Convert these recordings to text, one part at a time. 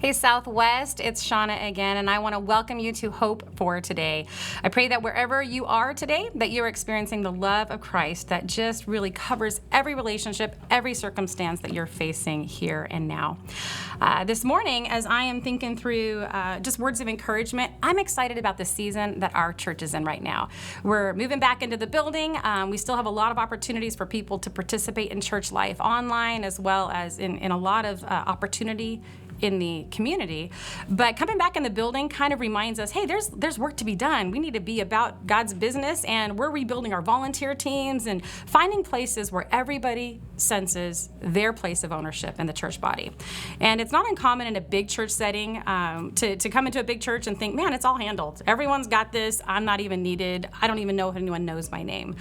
Hey Southwest, it's Shauna again, and I want to welcome you to Hope for Today. I pray that wherever you are today, that you're experiencing the love of Christ that just really covers every relationship, every circumstance that you're facing here and now. This morning, as I am thinking through just words of encouragement, I'm excited about the season that our church is in right now. We're moving back into the building. We still have a lot of opportunities for people to participate in church life online, as well as in a lot of opportunity in the community. But coming back in the building kind of reminds us, hey, there's work to be done. We need to be about God's business, and we're rebuilding our volunteer teams and finding places where everybody senses their place of ownership in the church body. And it's not uncommon in a big church setting to come into a big church and think, man, it's all handled. Everyone's got this. I'm not even needed. I don't even know if anyone knows my name.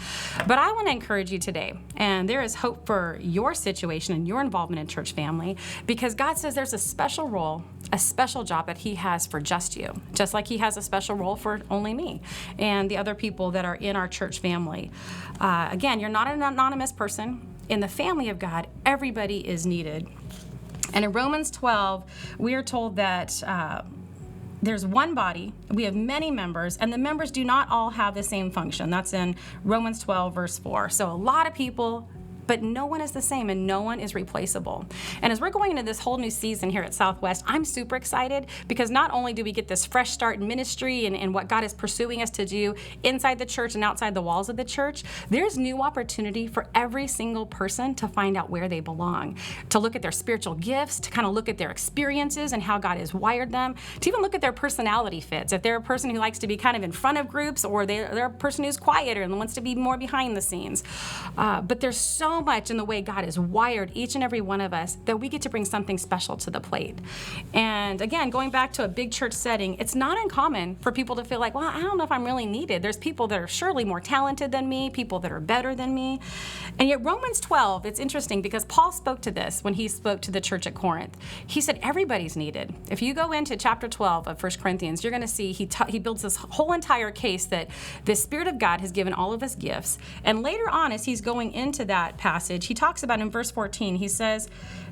But I want to encourage you today, and there is hope for your situation and your involvement in church family, because God says there's a special role, a special job that he has for just you, just like he has a special role for only me and the other people that are in our church family. Again, you're not an anonymous person. In the family of God, everybody is needed. And in Romans 12, we are told that there's one body, we have many members, and the members do not all have the same function. That's in Romans 12, verse 4. So a lot of people, but no one is the same and no one is replaceable. And as we're going into this whole new season here at Southwest, I'm super excited because not only do we get this fresh start in ministry and what God is pursuing us to do inside the church and outside the walls of the church, there's new opportunity for every single person to find out where they belong, to look at their spiritual gifts, to kind of look at their experiences and how God has wired them, to even look at their personality fits. If they're a person who likes to be kind of in front of groups, or they're a person who's quieter and wants to be more behind the scenes. But there's so much in the way God has wired each and every one of us that we get to bring something special to the plate. And again, going back to a big church setting, it's not uncommon for people to feel like, well, I don't know if I'm really needed. There's people that are surely more talented than me, people that are better than me. And yet Romans 12, it's interesting because Paul spoke to this when he spoke to the church at Corinth. He said everybody's needed. If you go into chapter 12 of 1 Corinthians, you're going to see he builds this whole entire case that the Spirit of God has given all of us gifts. And later on, as he's going into that passage, he talks about in verse 14, he says,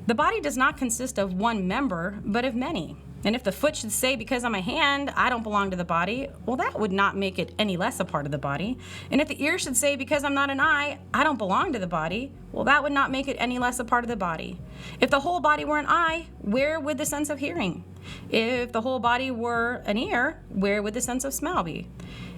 the body does not consist of one member, but of many. And if the foot should say, because I'm a hand, I don't belong to the body, well, that would not make it any less a part of the body. And if the ear should say, because I'm not an eye, I don't belong to the body, well, that would not make it any less a part of the body. If the whole body were an eye, where would the sense of hearing? If the whole body were an ear, where would the sense of smell be?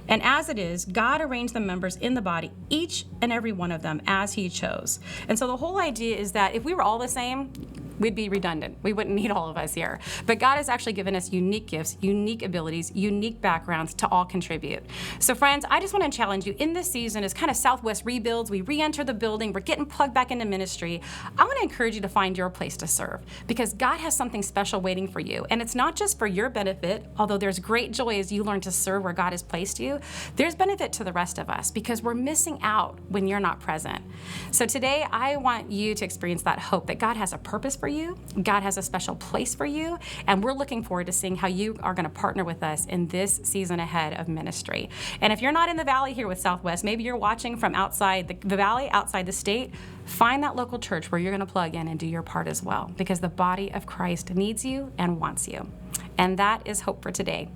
And as it is, God arranged the members in the body, each and every one of them, as he chose. And so the whole idea is that if we were all the same, we'd be redundant. We wouldn't need all of us here. But God has actually given us unique gifts, unique abilities, unique backgrounds to all contribute. So friends, I just want to challenge you in this season as kind of Southwest rebuilds, we re-enter the building, we're getting plugged back into ministry. I want to encourage you to find your place to serve, because God has something special waiting for you. And it's not just for your benefit, although there's great joy as you learn to serve where God has placed you. There's benefit to the rest of us because we're missing out when you're not present. So today, I want you to experience that hope that God has a purpose for you, God has a special place for you, and we're looking forward to seeing how you are going to partner with us in this season ahead of ministry. And if you're not in the Valley here with Southwest, maybe you're watching from outside the Valley, outside the state, find that local church where you're going to plug in and do your part as well, because the body of Christ needs you and wants you. And that is hope for today.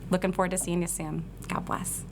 Looking forward to seeing you soon. God bless.